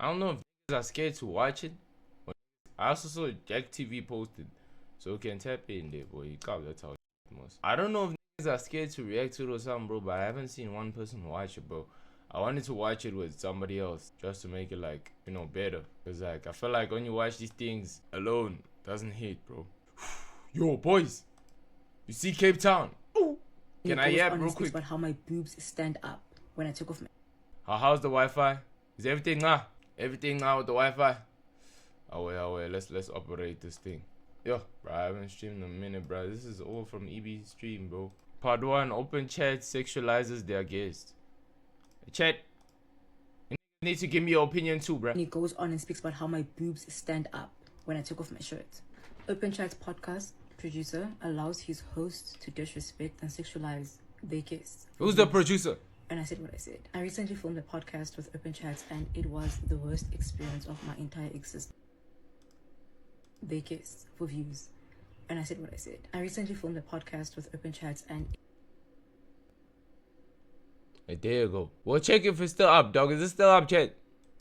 I don't know if niggas are scared to watch it. I also saw Jack TV posted, so you can tap in there, boy. That's how it must. I don't know if niggas are scared to react to it or something, bro, but I haven't seen one person watch it, bro. I wanted to watch it with somebody else just to make it like, better. Cause like I feel like when you watch these things alone, doesn't hit, bro. Yo, boys, you see Cape Town? Ooh. Can I yap real quick? About how my boobs stand up when I took off my. How's the Wi-Fi? Is everything Everything with the Wi-Fi? Oh wait, let's operate this thing. Yo, bro, I haven't streamed in a minute, bro. This is all from EB Stream, bro. Part 1, open chat sexualizes their guest. Chat, you need to give me your opinion too, bro. And he goes on and speaks about how my boobs stand up when I took off my shirt. Open Chat's podcast producer allows his hosts to disrespect and sexualize their guests. Who's the producer? And I said what I said. I recently filmed a podcast with Open Chats and it was the worst experience of my entire existence. Their guests for views. And I said what I said. I recently filmed a podcast with Open Chats and Hey, there you go. We'll check if it's still up, dog. Is it still up, chat?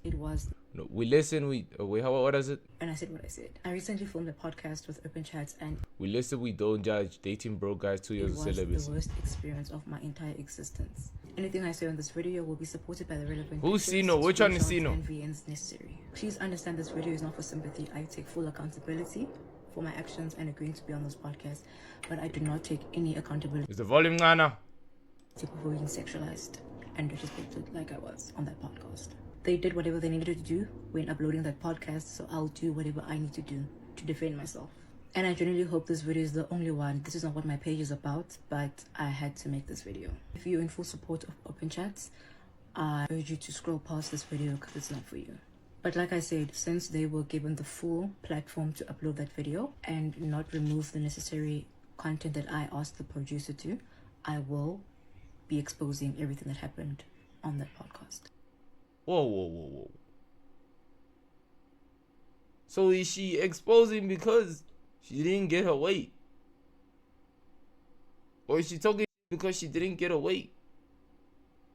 it was. No, we listen, what is it? And I said what I said. I recently filmed a podcast with Open Chats and We listen, we don't judge. Dating broke guys 2 years it of was celibacy. the worst experience of my entire existence. Anything I say on this video will be supported by the relevant Who's pictures, Sino? Which one is screenshots, Sino? and VNs necessary. Please understand this video is not for sympathy. I take full accountability for my actions and agreeing to be on this podcast, but I do not take any accountability Is the volume gone now? for being sexualized and disrespected like I was on that podcast. They did whatever they needed to do when uploading that podcast, so I'll do whatever I need to do to defend myself. And I genuinely hope this video is the only one. This is not what my page is about, but I had to make this video. If you're in full support of Open Chats, I urge you to scroll past this video because it's not for you. But like I said, since they were given the full platform to upload that video and not remove the necessary content that I asked the producer to, I will be exposing everything that happened on that podcast. Whoa. So is she exposing because she didn't get her weight? Or is she talking because she didn't get her weight?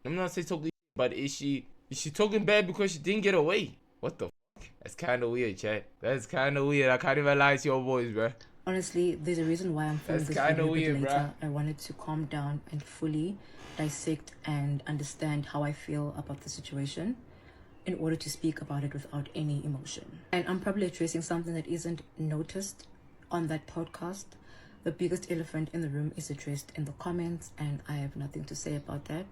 I'm not saying talking, but is she talking bad because she didn't get her weight? What the fuck? That's kind of weird, chat. That's kind of weird. I can't even lie to your boys, bro. Honestly, there's a reason why I'm filming this video a bit later. I wanted to calm down and fully dissect and understand how I feel about the situation in order to speak about it without any emotion. And I'm probably addressing something that isn't noticed on that podcast. The biggest elephant in the room is addressed in the comments, and I have nothing to say about that.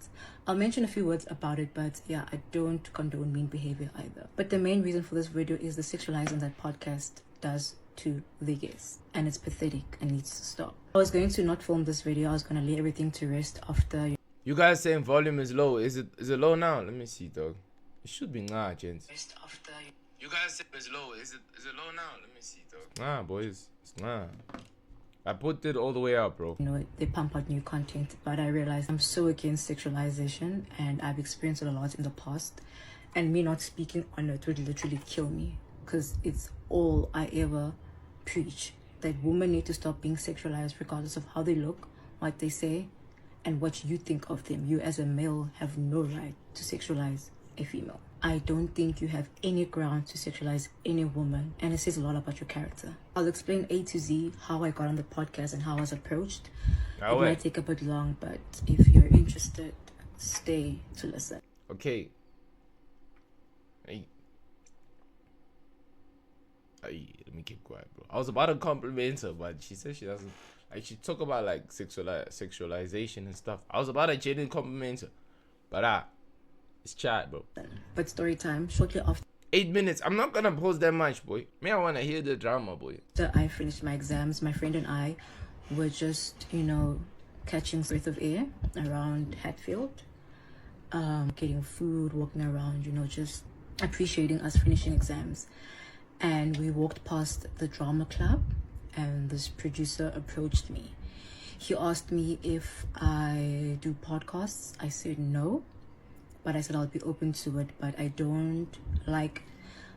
I'll mention a few words about it, but yeah, I don't condone mean behavior either. But the main reason for this video is the sexualizing that podcast does to the guests, and it's pathetic and needs to stop. I was going to not film this video. I was going to lay everything to rest after. You guys saying volume is low. Is it low now? Let me see, dog. It should be nah, gents. Rest after. You guys say it's low. Is it low now? Let me see, dog. Nah, boys. It's nah. I put it all the way up, bro. You know, they pump out new content, but I realized I'm so against sexualization, and I've experienced it a lot in the past, and me not speaking on it would literally kill me, because it's all I ever preach, that women need to stop being sexualized regardless of how they look, what they say, and what you think of them. You as a male have no right to sexualize a female. I don't think you have any ground to sexualize any woman, and it says a lot about your character. I'll explain A to Z how I got on the podcast and how I was approached. It might take a bit long, but if you're interested, stay to listen. Okay. Hey, let me keep quiet, bro. I was about to compliment her, but she said she doesn't. Like, she talk about like sexualization and stuff. I was about to genuinely compliment her, but it's chat, bro. But story time, shortly after 8 minutes. I'm not gonna post that much, boy. Me, I wanna hear the drama, boy. I finished my exams, my friend and I were just, catching breath of air around Hatfield, getting food, walking around, just appreciating us finishing exams. And we walked past the drama club, and this producer approached me. He asked me if I do podcasts. I said no, but I said I'll be open to it, but I don't like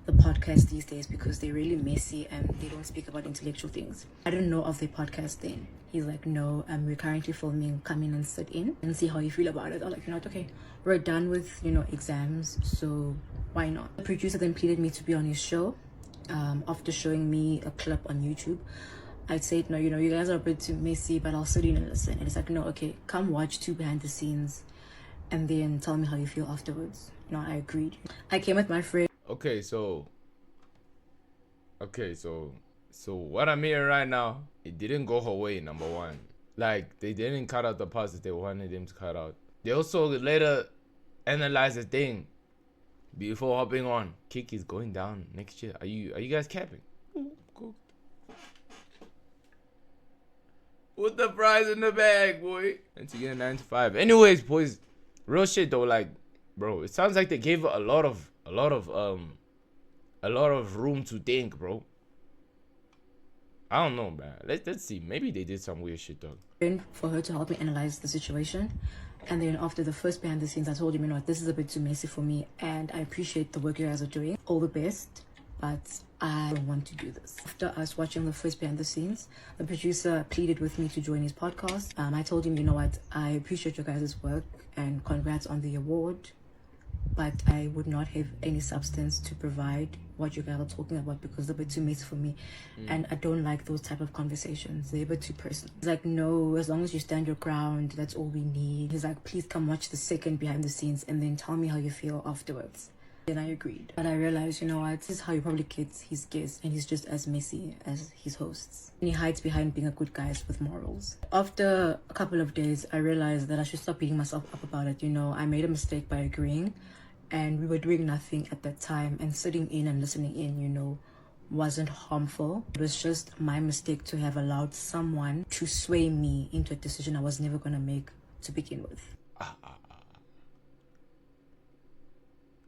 the podcast these days because they're really messy and they don't speak about intellectual things. I didn't know of the podcast then. He's like, no, we're currently filming, come in and sit in and see how you feel about it. I'm like, okay, we're done with, exams, so why not? The producer then pleaded me to be on his show. After showing me a clip on YouTube, I said, no, you guys are a bit too messy, but I'll sit in and listen. And it's like, no, okay, come watch 2 behind the scenes and then tell me how you feel afterwards. I agreed. I came with my friend. Okay, so what I'm hearing right now, it didn't go her way, number one. Like, they didn't cut out the parts that they wanted them to cut out. They also later analyzed the thing before hopping on. Kiki's going down next year. Are you guys capping? Cool. Put the prize in the bag, boy. And to get a 9 to 5. Anyways, boys, real shit though, like, bro, it sounds like they gave her a lot of room to think, bro. I don't know, man. Let's see. Maybe they did some weird shit though. For her to help me analyze the situation. And then after the first behind the scenes, I told him, this is a bit too messy for me, and I appreciate the work you guys are doing. All the best, but I don't want to do this. After us watching the first behind the scenes, the producer pleaded with me to join his podcast. I told him, I appreciate your guys' work and congrats on the award, but I would not have any substance to provide what you guys are talking about because they're a bit too messy for me. And I don't like those type of conversations. They're a bit too personal. He's like, no, as long as you stand your ground, that's all we need. He's like, please come watch the second behind the scenes and then tell me how you feel afterwards. Then I agreed. But I realized, this is how he probably gets his guests, and he's just as messy as his hosts. And he hides behind being a good guy with morals. After a couple of days, I realized that I should stop beating myself up about it. I made a mistake by agreeing, and we were doing nothing at that time, and sitting in and listening in, wasn't harmful. It was just my mistake to have allowed someone to sway me into a decision I was never going to make to begin with.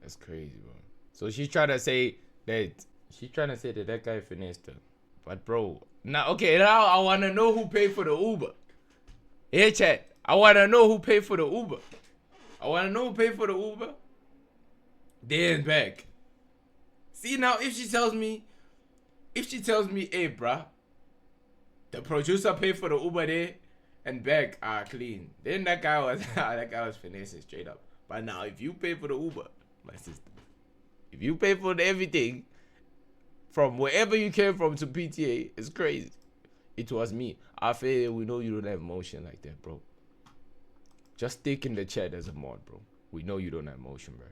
That's crazy, bro. So she's trying to say that guy finessed her. But bro, now I want to know who paid for the Uber. Hey chat, I want to know who paid for the Uber. There and back. See, now if she tells me, hey bruh, the producer paid for the Uber there and back clean, then that guy was finessing straight up. But now if you pay for the Uber, my sister, if you pay for everything from wherever you came from to PTA, it's crazy. It was me. I feel we know you don't have motion like that, bro. Just stick in the chat as a mod, bro. We know you don't have motion, bro.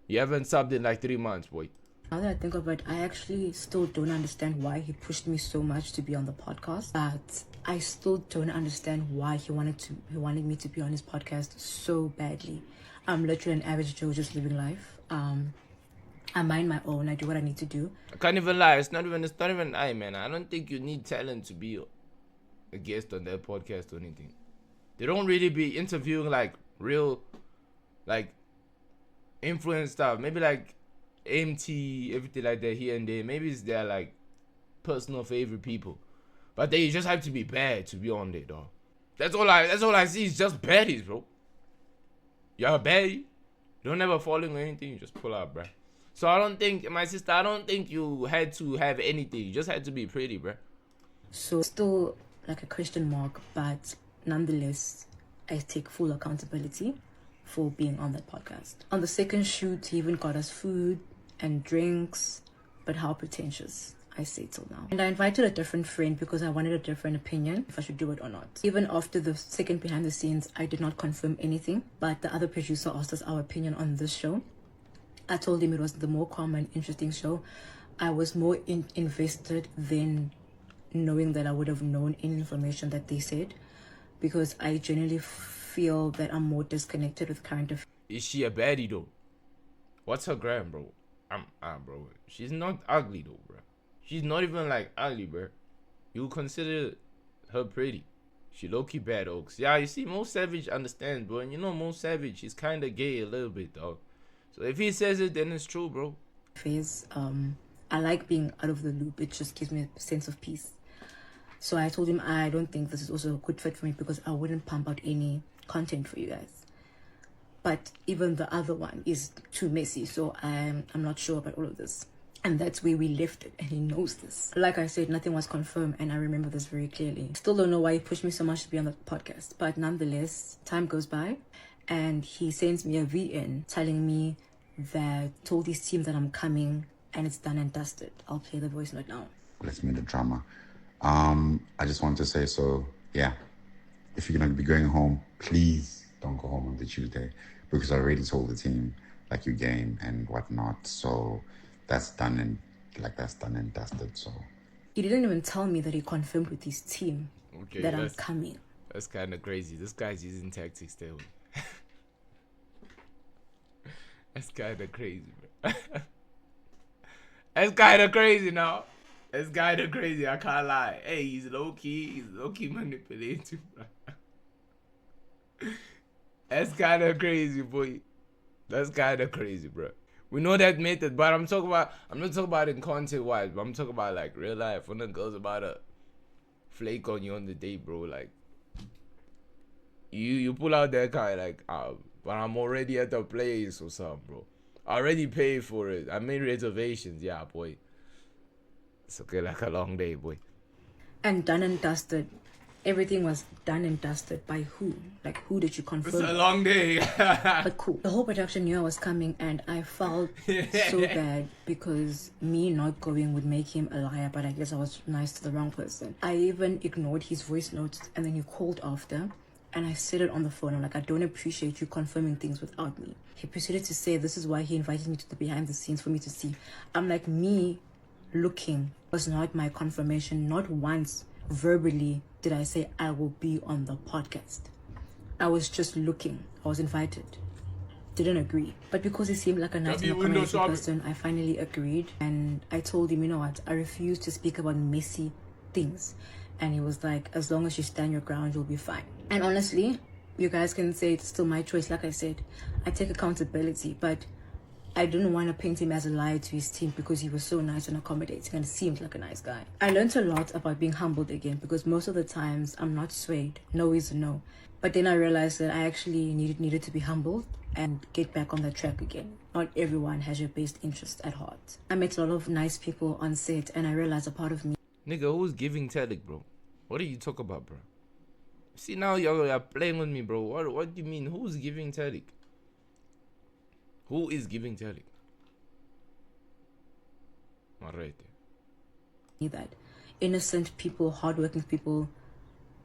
You haven't subbed in like 3 months, boy. Now that I think of it, I actually still don't understand why he pushed me so much to be on the podcast. But I still don't understand why he wanted me to be on his podcast so badly. I'm literally an average Joe just living life. I mind my own. I do what I need to do. I can't even lie. It's not even I, man. I don't think you need talent to be a guest on their podcast or anything. They don't really be interviewing like real, like, influence stuff. Maybe like MT, everything like that here and there. Maybe it's their like personal favorite people, but they just have to be bad to be on there, dog. That's all I see is just baddies, bro. You're a baddie. You don't ever falling or anything. You just pull out, bro. So I don't think you had to have anything. You just had to be pretty, bro. So still like a question mark, but nonetheless, I take full accountability for being on that podcast. On the second shoot, he even got us food and drinks, but how pretentious, I say till now. And I invited a different friend because I wanted a different opinion if I should do it or not. Even after the second behind the scenes, I did not confirm anything, but the other producer asked us our opinion on this show. I told him it was the more calm and interesting show. I was more invested than knowing that I would have known any information that they said, because I genuinely feel that I'm more disconnected with current affairs. Is she a baddie though? What's her gram, bro? Bro. She's not ugly though, bro. She's not even like ugly, bro. You consider her pretty. She low-key bad, Oaks. Yeah, you see, Mo Savage understands, bro. And you know Mo Savage, he's kind of gay a little bit, dog. So if he says it, then it's true, bro. I like being out of the loop. It just gives me a sense of peace. So I told him I don't think this is also a good fit for me because I wouldn't pump out any content for you guys. But even the other one is too messy, so I'm not sure about all of this. And that's where we left it, and he knows this. Like I said, nothing was confirmed, and I remember this very clearly. Still don't know why he pushed me so much to be on the podcast, but nonetheless, time goes by, and he sends me a VN telling me that told his team that I'm coming and it's done and dusted. I'll play the voice note now. Let's meet the drama. I just want to say, so yeah, if you're gonna be going home, please don't go home on the Tuesday, because I already told the team like your game and whatnot. So that's done and dusted. So He didn't even tell me that he confirmed with his team that I'm coming. That's kind of crazy. This guy's using tactics still. That's kind of crazy, bro. That's kind of crazy now. That's kind of crazy. I can't lie. Hey, he's low key manipulating, bro. That's kind of crazy, boy. That's kind of crazy, bro. We know that method, but I'm not talking about in content wise, but I'm talking about like real life. When the girl's about to flake on you on the date, bro, like you pull out that card like, but I'm already at the place or something, bro. I already paid for it. I made reservations, yeah, boy. It's okay, like a long day, boy. And done and dusted. Everything was done and dusted by who? Like, who did you confirm? It's a long day. But cool. The whole production knew I was coming, and I felt so bad because me not going would make him a liar, but I guess I was nice to the wrong person. I even ignored his voice notes, and then he called after, and I said it on the phone. I'm like, I don't appreciate you confirming things without me. He proceeded to say this is why he invited me to the behind the scenes for me to see. I'm like, me looking was not my confirmation. Not once verbally did I say I will be on the podcast. I was just looking. I was invited. Didn't agree. But because he seemed like a nice and accommodating person, I finally agreed. And I told him, you know what, I refuse to speak about messy things. And he was like, as long as you stand your ground, you'll be fine. And honestly, you guys can say it's still my choice. Like I said, I take accountability, but I didn't want to paint him as a liar to his team because he was so nice and accommodating and seemed like a nice guy. I learned a lot about being humbled again, because most of the times I'm not swayed. No is a no. But then I realized that I actually needed to be humbled and get back on the track again. Not everyone has your best interest at heart. I met a lot of nice people on set, and I realized a part of me. Nigga, who's giving Teddick, bro? What are you talking about, bro? See, now you're playing with me, bro. What do you mean? Who's giving Teddick? Who is giving Teddick? Alright. That innocent people, hardworking people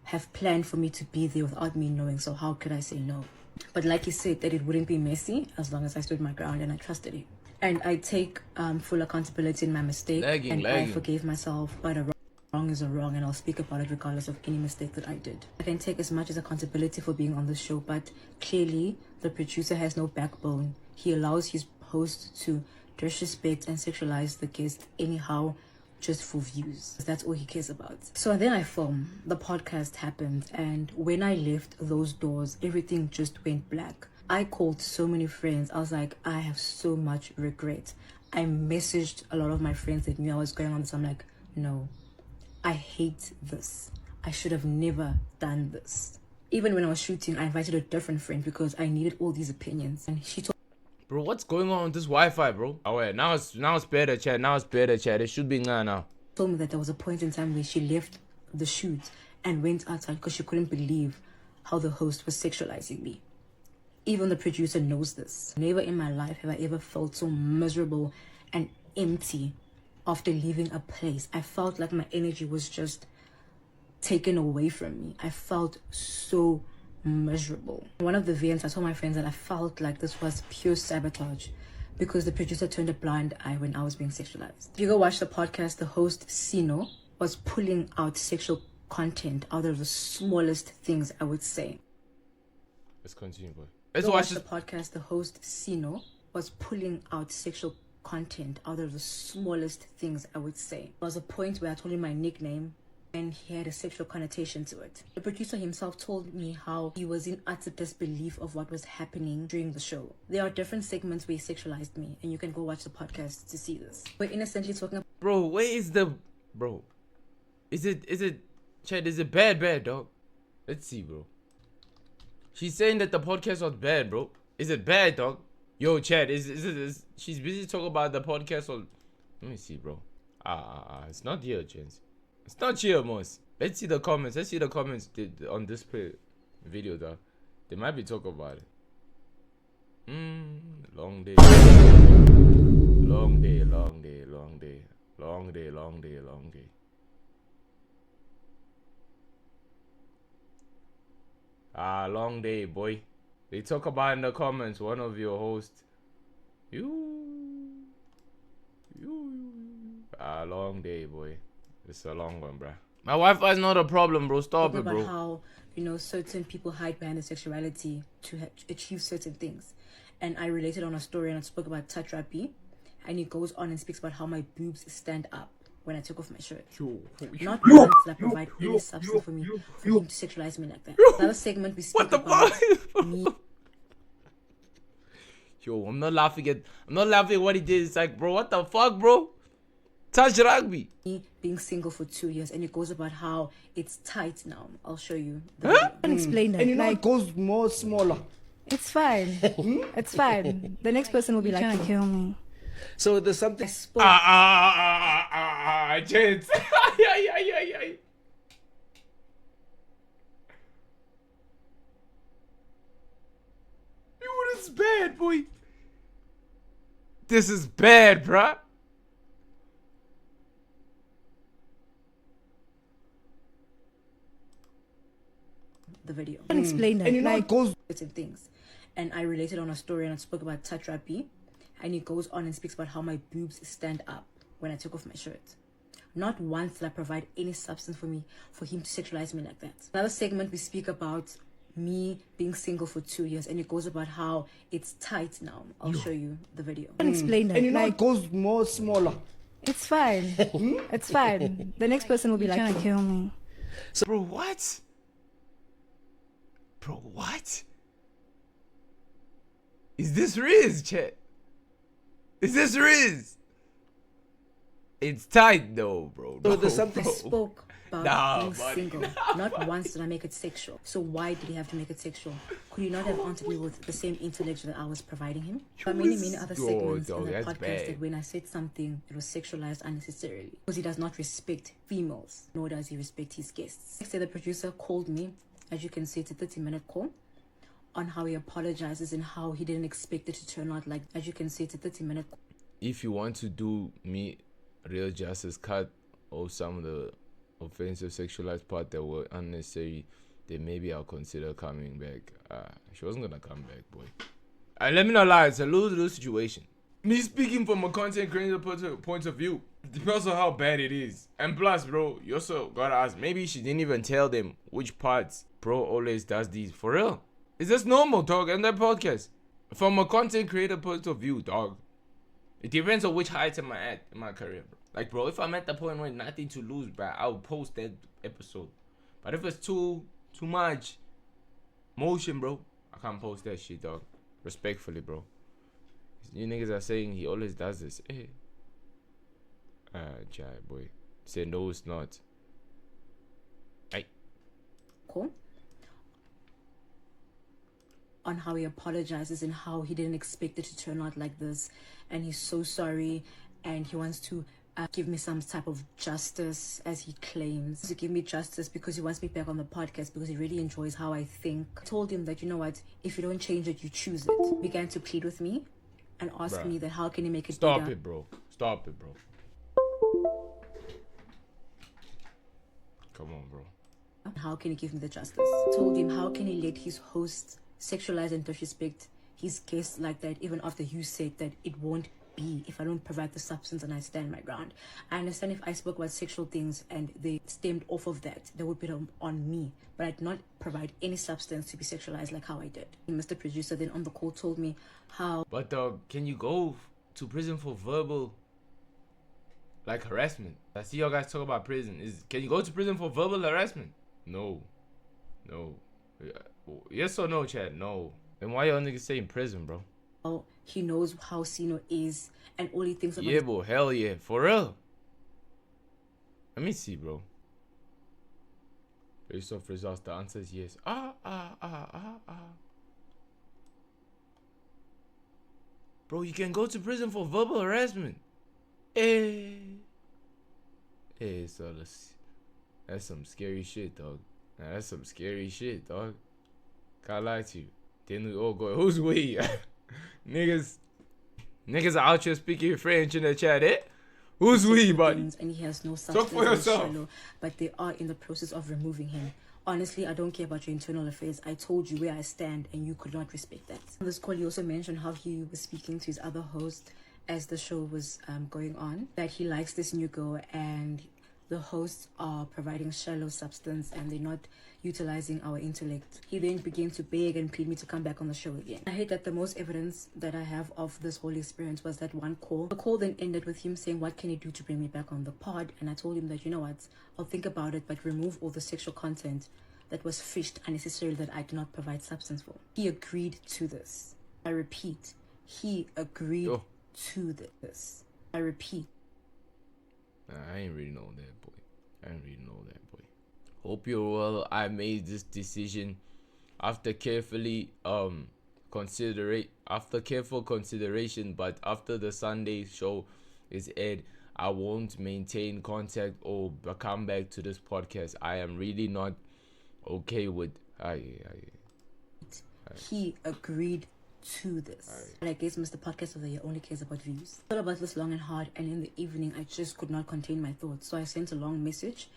have planned for me to be there without me knowing, so how could I say no? But like he said, that it wouldn't be messy as long as I stood my ground and I trusted him. And I take full accountability in my mistake, I forgave myself, but a wrong is a wrong, and I'll speak about it regardless of any mistake that I did. I can take as much as accountability for being on the show, but clearly the producer has no backbone. He allows his host to disrespect and sexualize the guest anyhow, just for views. That's all he cares about. So then I filmed. The podcast happened, and when I left those doors, everything just went black. I called so many friends. I was like, I have so much regret. I messaged a lot of my friends that knew I was going on this. I'm like, no, I hate this. I should have never done this. Even when I was shooting, I invited a different friend because I needed all these opinions, and she told. Bro, what's going on with this Wi-Fi, bro? Oh wait, now it's better, chat. Now it's better, chat. It should be now. Told me that there was a point in time where she left the shoot and went outside because she couldn't believe how the host was sexualizing me. Even the producer knows this. Never in my life have I ever felt so miserable and empty after leaving a place. I felt like my energy was just taken away from me. I felt so miserable. One of the events, I told my friends that I felt like this was pure sabotage because the producer turned a blind eye when I was being sexualized. If you go watch the podcast, the host, Sino, was pulling out sexual content out of the smallest things, I would say. Let's continue, boy. Let's watch the podcast. The host, Sino, was pulling out sexual content out of the smallest things, I would say. There was a point where I told him my nickname, and he had a sexual connotation to it. The producer himself told me how he was in utter disbelief of what was happening during the show. There are different segments where he sexualized me, and you can go watch the podcast to see this. We're innocently talking about... Bro, where is the... Bro. Is it... Chad, is it bad, dog? Let's see, bro. She's saying that the podcast was bad, bro. Is it bad, dog? Yo, Chad, is she's busy talking about the podcast or... Let me see, bro. It's not here, gents. It's not here, Moss. Let's see the comments. Let's see the comments on this video, though. They might be talking about it. long day. Long day, long day, long day. Long day, long day, long day. Long day, boy. They talk about in the comments, one of your hosts. Long day, boy. It's a long one, bruh. My Wi-Fi is not a problem, bro. Stop it, about bro. how, you know, certain people hide behind their sexuality to achieve certain things. And I related on a story and I spoke about touch rappy. And he goes on and speaks about how my boobs stand up when I took off my shirt. Not once did I provide any substance for him to sexualize me like that. Another segment we speak about me. Yo, I'm not laughing at what he did. It's like, bro, what the fuck, bro? Touch rugby. Me being single for 2 years, and it goes about how it's tight now. I'll show you. I can explain that. And you know it goes more smaller. It's fine. It's fine. The next person will be like, "You kill me." So there's something. Gents. Yeah. Yo, this is bad, boy. This is bad, bruh. The video. I can explain that. And you know it goes Certain things. And I related on a story and I spoke about touch rappy. And he goes on and speaks about how my boobs stand up when I took off my shirt. Not once did I provide any substance for him to sexualize me like that. Another segment we speak about me being single for 2 years, and it goes about how it's tight now. I'll show you the video. I can explain that. and you know it goes more smaller. It's fine. It's fine. The next person will be like, "You kill me." So, bro, what? Bro, what? Is this Riz, chat? Is this Riz? It's tight though, bro. So there's something. I spoke about being buddy. single. Not once did I make it sexual. So why did he have to make it sexual? Could he not have answered me with the same intellect that I was providing him? There are many other segments in the that's podcast bad. that when I said something, it was sexualized unnecessarily. Because he does not respect females, nor does he respect his guests. Next day, the producer called me. As you can see, it's a 30-minute call on how he apologizes and how he didn't expect it to turn out like. As you can see, it's a 30-minute call. If you want to do me real justice, cut off some of the offensive sexualized part that were unnecessary, then maybe I'll consider coming back. She wasn't gonna come back, boy. Let me not lie, it's a lose-lose situation. Me speaking from a content creator point of view, depends on how bad it is. And plus, bro, you also gotta ask, maybe she didn't even tell them which parts bro always does these. For real. Is this normal, dog, in that podcast? From a content creator point of view, dog, it depends on which height am I at in my career, bro. Like, bro, if I'm at the point where nothing to lose, bro, I'll post that episode. But if it's too much motion, bro, I can't post that shit, dog. Respectfully, bro. You niggas are saying he always does this. Hey. Jai, boy. Say no, it's not. Hey. Cool. On how he apologizes and how he didn't expect it to turn out like this, and he's so sorry, and he wants to give me some type of justice, as he claims to give me justice because he wants me back on the podcast because he really enjoys how I think. I told him that, you know what, if you don't change it, you choose it. Began to plead with me and ask Bruh. me that how can he make it Stop bigger? it, bro. Stop it, bro. Come on, bro. How can he give me the justice? Told him how can he let his hosts sexualize and disrespect his guests like that, even after you said that it won't be if I don't provide the substance and I stand my ground. I understand if I spoke about sexual things and they stemmed off of that, they would be on me, but I did not provide any substance to be sexualized like how I did. Mr. Producer then on the call told me how. But dog, can you go to prison for verbal, like, harassment? I see y'all guys talk about prison. Can you go to prison for verbal harassment? No. Yes or no, Chad? No. Then why y'all niggas say in prison, bro? He knows how Sino is and all he thinks about Yeah, bro. Hell yeah. For real. Let me see, bro. Based off results, the answer is yes. Bro, you can go to prison for verbal harassment. Hey, so that's some scary shit, dog. Nah, that's some scary shit, dog. Can't lie to you. Then we all go, who's we? Niggas Niggas are out here speaking French in the chat, eh? Who's we, buddy? And he has no Talk substance for yourself. shallow, but they are in the process of removing him. Honestly, I don't care about your internal affairs. I told you where I stand and you could not respect that. On this call, he also mentioned how he was speaking to his other host as the show was going on, that he likes this new girl and the hosts are providing shallow substance and they're not utilizing our intellect. He then began to beg and plead me to come back on the show again. I hate that the most evidence that I have of this whole experience was that one call. The call then ended with him saying, what can he do to bring me back on the pod? And I told him that, you know what, I'll think about it, but remove all the sexual content that was fished unnecessarily that I did not provide substance for. He agreed to this. I repeat, he agreed to this. I repeat. I ain't really know that, boy. Hope you're well. I made this decision after careful consideration, but after the Sunday show is aired, I won't maintain contact or come back to this podcast. I am really not okay with He agreed to this. But I guess Mr. Podcast of the Year only cares about views. I thought about this long and hard, and in the evening I just could not contain my thoughts, so I sent a long message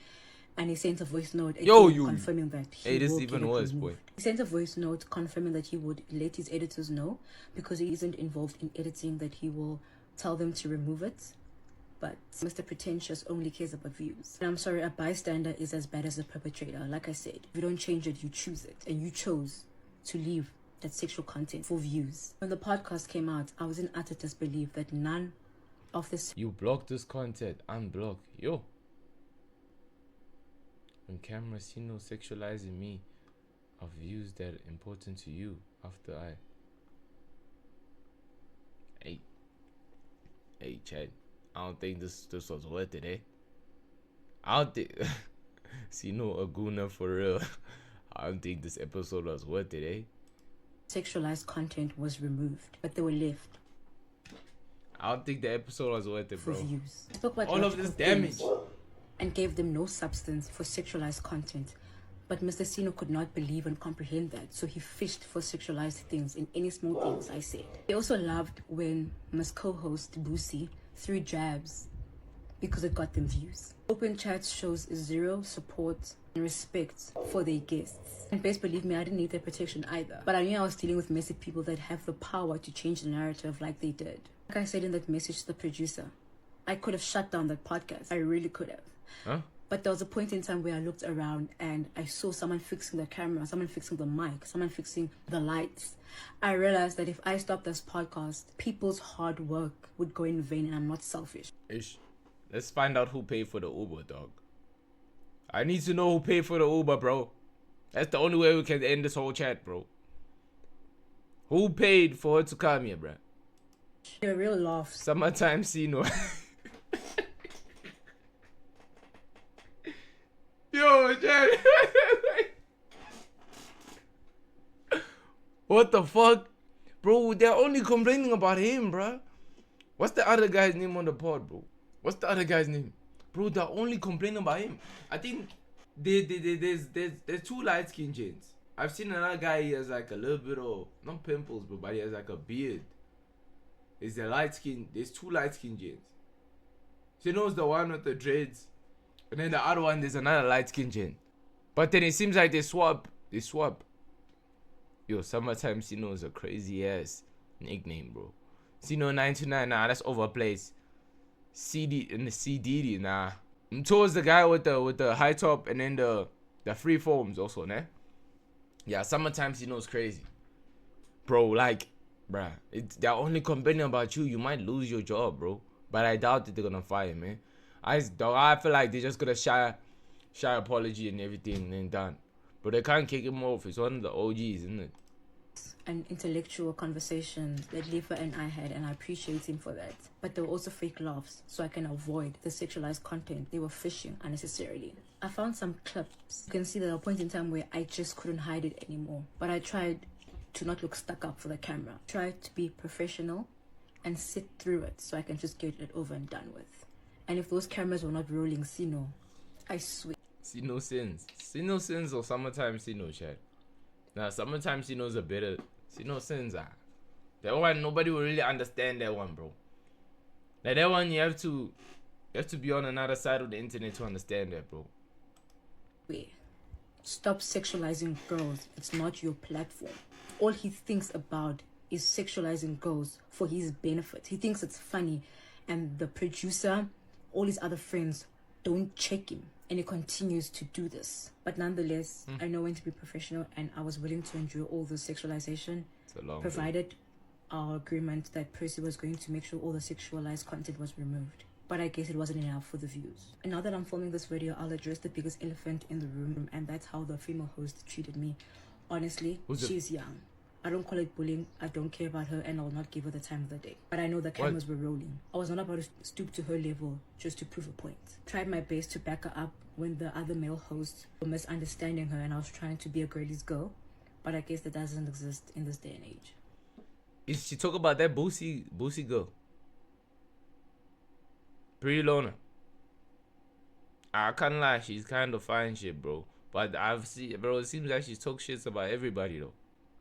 and he sent a voice note confirming that he this will even get it worse, removed. boy. He sent a voice note confirming that he would let his editors know, because he isn't involved in editing, that he will tell them to remove it. But Mr. Pretentious only cares about views. And I'm sorry, a bystander is as bad as a perpetrator. Like I said, if you don't change it, you choose it. And you chose to leave that sexual content for views. When the podcast came out, I was in utter disbelief that none of this... You block this content, unblock. Yo. On camera, see no sexualizing me of views that are important to you after Hey, Chad. I don't think this was worth it, eh? I don't think... see no Aguna for real. I don't think this episode was worth it, eh? Sexualized content was removed, but they were left. I don't think the episode was worth it, for bro. views. I spoke about All of this damage. And gave them no substance for sexualized content. But Mr. Sino could not believe and comprehend that, so he fished for sexualized things in any small things I said. He also loved when Miss co-host Boosie threw jabs because it got them views. Open chats shows zero support and respect for their guests. And best believe me, I didn't need their protection either. But I knew I was dealing with messy people that have the power to change the narrative like they did. Like I said in that message to the producer, I could have shut down that podcast. I really could have. Huh? But there was a point in time where I looked around and I saw someone fixing the camera, someone fixing the mic, someone fixing the lights. I realized that if I stopped this podcast, people's hard work would go in vain, and I'm not selfish. Ish. Let's find out who paid for the Uber, dog. I need to know who paid for the Uber, bro. That's the only way we can end this whole chat, bro. Who paid for her to come here, bro? You're a real laugh. Summertime Sino. Yo, Chad. What the fuck? Bro, they're only complaining about him, bro. What's the other guy's name on the pod, bro? What's the other guy's name? Bro, they're only complaining about him. I think there's two light-skinned gents. I've seen another guy, he has like a little bit of, not pimples, but he has like a beard. There's two light-skinned gents. So you know the one with the dreads? And then the other one, there's another light-skinned gent. But then it seems like they swap. Yo, Summertime Sino is a crazy-ass nickname, bro. Sino 929, nah, that's overplayed. CD in the CD, nah. And towards the guy with the high top and then the free forms also, nah. Yeah, Summertime Sino is crazy, bro. Like, bruh, they're only complaining about you. You might lose your job, bro. But I doubt that they're gonna fire, man. I feel like they're just gonna shy apology and everything and then done. But they can't kick him off. He's one of the OGs, isn't it? An intellectual conversation that Lifa and I had, and I appreciate him for that. But there were also fake laughs, so I can avoid the sexualized content they were fishing unnecessarily. I found some clips. You can see that there was a point in time where I just couldn't hide it anymore. But I tried to not look stuck up for the camera. Tried to be professional and sit through it so I can just get it over and done with. And if those cameras were not rolling Sino, I swear. Sino Sins or Summertime Sino, chat. Nah, Summertime Sino's a better. Sino Sins, That one, nobody will really understand that one, bro. Like that one, you have to be on another side of the internet to understand that, bro. Wait. Stop sexualizing girls. It's not your platform. All he thinks about is sexualizing girls for his benefit. He thinks it's funny, and the producer, all his other friends, don't check him, and he continues to do this. But nonetheless, I know when to be professional, and I was willing to endure all the sexualization, provided our agreement that Percy was going to make sure all the sexualized content was removed. But I guess it wasn't enough for the views. And now that I'm filming this video, I'll address the biggest elephant in the room, and that's how the female host treated me. Honestly, she's young. I don't call it bullying. I don't care about her, and I'll not give her the time of the day. But I know the cameras were rolling. I was not about to stoop to her level just to prove a point. Tried my best to back her up when the other male hosts were misunderstanding her, and I was trying to be a girlie's girl. But I guess that doesn't exist in this day and age. Is she talk about that Boosie girl? Pretty Lona. I can't lie, she's kind of fine shit, bro. But I've seen, bro, it seems like she talks shit about everybody, though.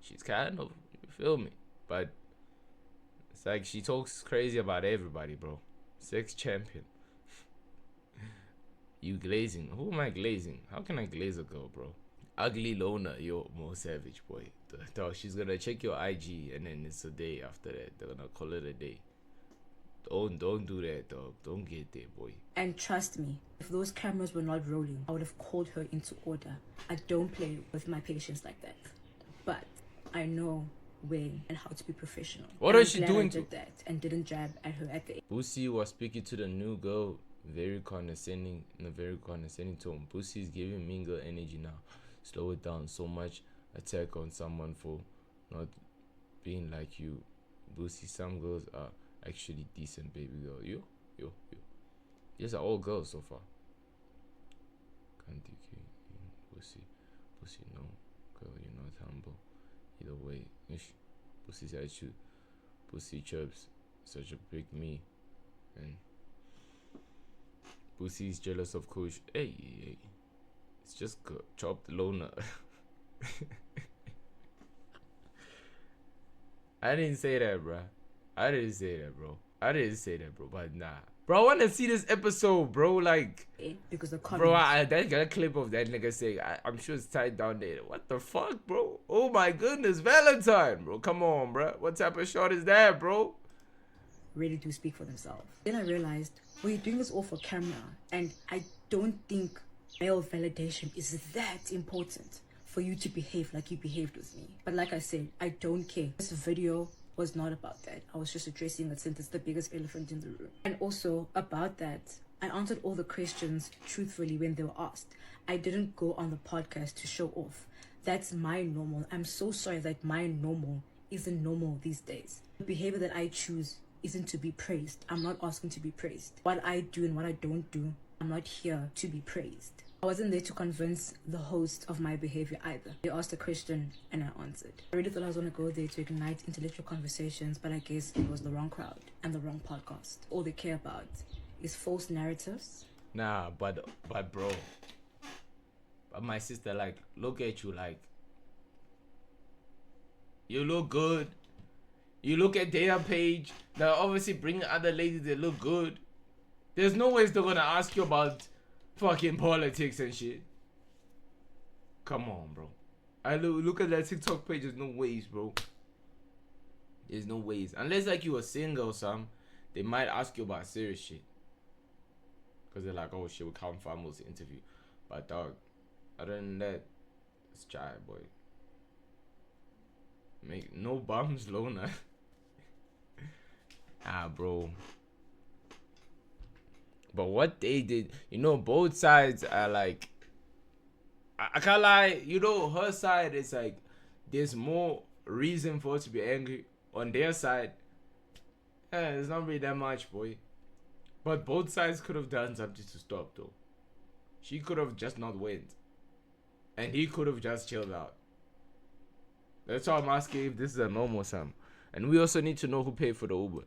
She's kind of, you feel me? But it's like she talks crazy about everybody, bro. Sex champion. You glazing. Who am I glazing? How can I glaze a girl, bro? Ugly Lona, yo, more savage, boy. Dog, she's gonna check your IG and then it's a day after that. They're gonna call it a day. Don't do that, dog. Don't get there, boy. And trust me, if those cameras were not rolling, I would have called her into order. I don't play with my patience like that. But I know when and how to be professional. What is she doing I did that and didn't jab at her at the end. Boosie was speaking to the new girl very condescending, in a very condescending tone. Boosie's giving mean girl energy now. Slow it down. So much attack on someone for not being like you. Boosie, some girls are actually decent, baby girl. Yo. These are all girls so far. Can't Boosie, no. Girl, you're not humble. Either way, ish. Boosie's attitude. Boosie chirps. Such a big me. And Boosie's jealous of Kush. Hey. It's just chopped Lona. I didn't say that, bro. I didn't say that, bro. But nah. Bro, I want to see this episode, bro. Like, because the bro, I got a clip of that nigga saying, I'm sure it's tied down there. What the fuck, bro? Oh my goodness, Valentine, bro. Come on, bro. What type of shot is that, bro? Really do speak for themselves. Then I realized, well, you're doing this all for camera, and I don't think male validation is that important for you to behave like you behaved with me. But like I said, I don't care. This video was not about that. I was just addressing it since it's the biggest elephant in the room. And also about that, I answered all the questions truthfully when they were asked. I didn't go on the podcast to show off. That's my normal. I'm so sorry that my normal isn't normal these days. The behavior that I choose isn't to be praised. I'm not asking to be praised. What I do and what I don't do, I'm not here to be praised. I wasn't there to convince the host of my behavior either. They asked a question and I answered. I really thought I was going to go there to ignite intellectual conversations, but I guess it was the wrong crowd and the wrong podcast. All they care about is false narratives. Nah, but bro. But my sister, like, look at you, like, you look good. You look at their page. They're obviously bringing other ladies that look good. There's no ways they're going to ask you about fucking politics and shit. Come on, bro. I look at that TikTok page. There's no ways, bro. There's no ways. Unless like you a single or something, they might ask you about serious shit. Cause they're like, oh shit, we can't find most interview. But dog, other than that, it's shy, boy. Make no bums, Lona. Bro. But what they did, you know, both sides are like, I can't lie, you know, her side is like, there's more reason for her to be angry. On their side, it's not really that much, boy. But both sides could have done something to stop, though. She could have just not went. And he could have just chilled out. That's why I'm asking if this is a normal Sam. And we also need to know who paid for the Uber.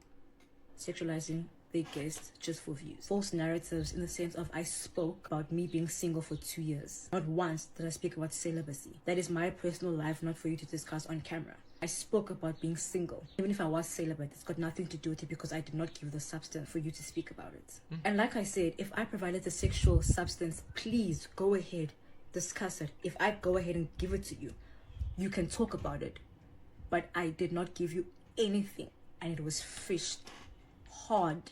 Sexualizing their guests just for views. False narratives in the sense of I spoke about me being single for 2 years. Not once did I speak about celibacy. That is my personal life, not for you to discuss on camera. I spoke about being single. Even if I was celibate, it's got nothing to do with it because I did not give the substance for you to speak about it. And like I said, if I provided the sexual substance, please go ahead, discuss it. If I go ahead and give it to you, you can talk about it. But I did not give you anything, and it was fished hard.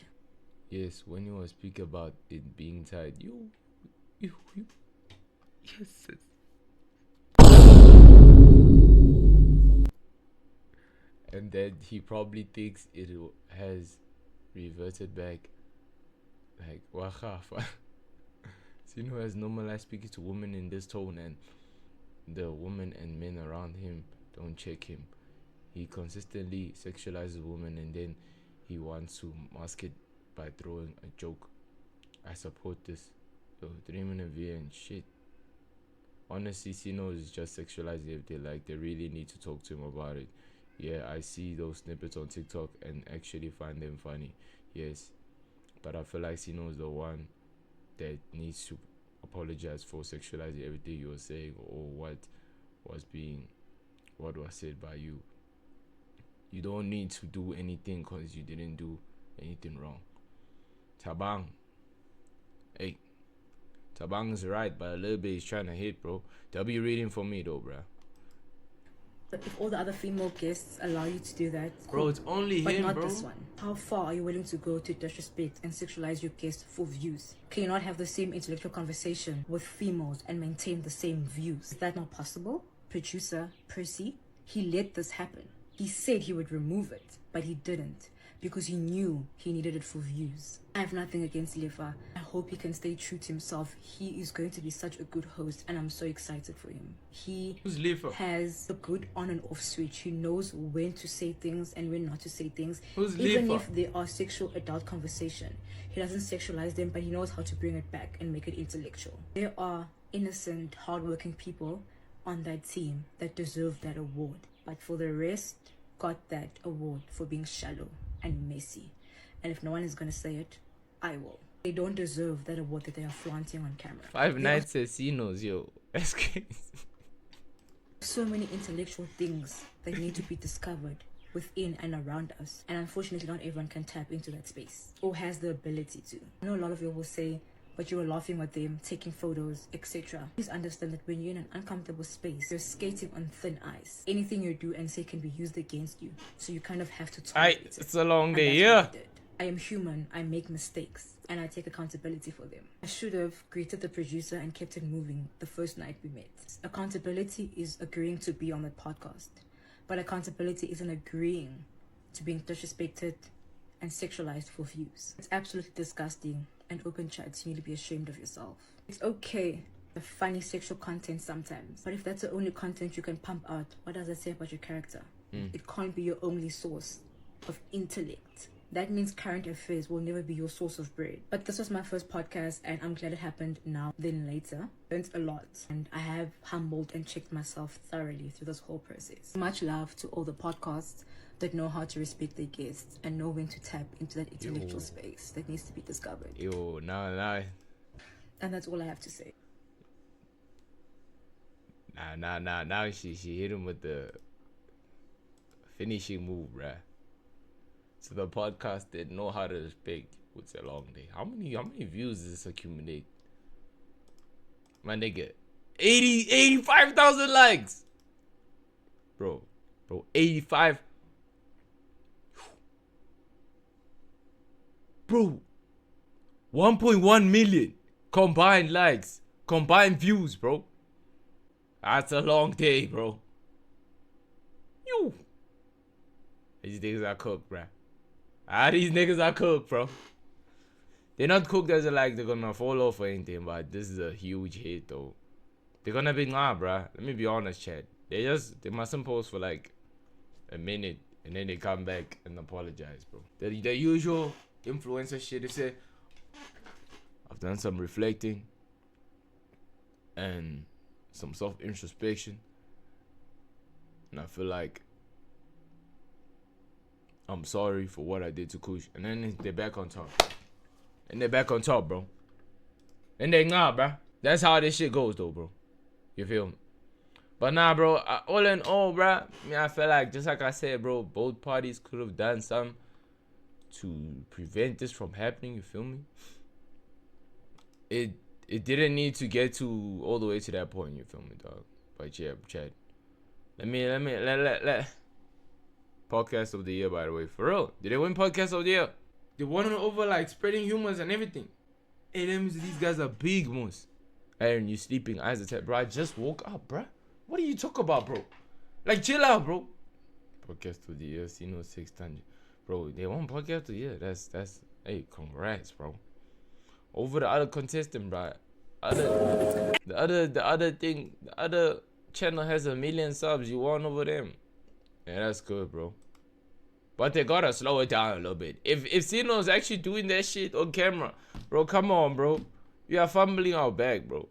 Yes, when you were speaking about it being tight, you. Yes, sis. And then he probably thinks it has reverted back. Like, wahafa. Sino has normalized speaking to women in this tone, and the women and men around him don't check him. He consistently sexualizes women, and then he wants to mask it by throwing a joke. I support this. Yo, dreaming of you and shit. Honestly, Sino is just sexualizing if they like. They really need to talk to him about it. Yeah, I see those snippets on TikTok and actually find them funny. Yes, but I feel like Sino is the one that needs to apologize for sexualizing everything you were saying or what was said by you. You don't need to do anything because you didn't do anything wrong. Tabang. Hey. Tabang is right, but a little bit he's trying to hit, bro. They'll be reading for me, though, bro. But if all the other female guests allow you to do that, Bro, cool. it's only But him, not bro. this one. How far are you willing to go to disrespect and sexualize your guests for views? Can you not have the same intellectual conversation with females and maintain the same views? Is that not possible? Producer Percy, he let this happen. He said he would remove it, but he didn't because he knew he needed it for views. I have nothing against Lefa. I hope he can stay true to himself. He is going to be such a good host, and I'm so excited for him. He Who's Lefa? has a good on and off switch. He knows when to say things and when not to say things. Who's Even Lefa? if they are sexual adult conversation, he doesn't sexualize them, but he knows how to bring it back and make it intellectual. There are innocent, hardworking people on that team that deserve that award, but for the rest, got that award for being shallow and messy. And if no one is going to say it, I will. They don't deserve that award that they are flaunting on camera. Five There Nights at Sino's, yo. That's crazy. are so many intellectual things that need to be discovered within and around us. And unfortunately, not everyone can tap into that space or has the ability to. I know a lot of you will say, but you were laughing with them, taking photos, etc. Please understand that when you're in an uncomfortable space, you're skating on thin ice. Anything you do and say can be used against you. So you kind of have to tolerate it. It's a long And day, that's yeah. what I did. I am human, I make mistakes, and I take accountability for them. I should have greeted the producer and kept it moving the first night we met. Accountability is agreeing to be on the podcast, but accountability isn't agreeing to being disrespected and sexualized for views. It's absolutely disgusting, and open chats, you need to be ashamed of yourself. It's okay, the funny sexual content sometimes, but if that's the only content you can pump out, what does that say about your character? It can't be your only source of intellect. That means current affairs will never be your source of bread. But this was my first podcast, and I'm glad it happened now than later. Learned a lot, and I have humbled and checked myself thoroughly through this whole process. Much love to all the podcasts that know how to respect their guests and know when to tap into that intellectual space that needs to be discovered. Yo, now. And that's all I have to say. Now she hit him with the finishing move, bruh. So the podcast that know how to respect. It's a long day. How many views does this accumulate? My nigga, 85,000 likes. Bro, 85. Bro, 1.1 million combined likes, combined views, bro. That's a long day, bro. You. These niggas are cooked, bruh. These niggas are cooked, bro. They're not cooked as in like they're gonna fall off or anything, but this is a huge hit, though. They're gonna be bruh. Let me be honest, Chad. They mustn't post for like a minute and then they come back and apologize, bro. The usual influencer shit. They say, I've done some reflecting and some self-introspection, and I feel like I'm sorry for what I did to Kush. And then they're back on top. And they're back on top, bro. And they nah, bro. That's how this shit goes, though, bro. You feel me? But nah, bro. All in all, bro, I feel like, just like I said, bro, both parties could have done something to prevent this from happening. You feel me? It didn't need to get to all the way to that point. You feel me, dog? But yeah, Chad. Let podcast of the year, by the way, for real. Did they win podcast of the year? They won over like spreading humors and everything. Hey, these guys are big moves. Aaron, you sleeping? Eyes attack, bro. I just woke up, bro. What are you talking about, bro? Like, chill out, bro. Podcast of the year, Sino 600, bro. They won podcast of the year. That's. Hey, congrats, bro. Over the other contestant, bro. The other channel has 1 million subs. You won over them. Yeah, that's good, bro. But they gotta slow it down a little bit. If Sino's actually doing that shit on camera, bro, come on, bro. You are fumbling our bag, bro.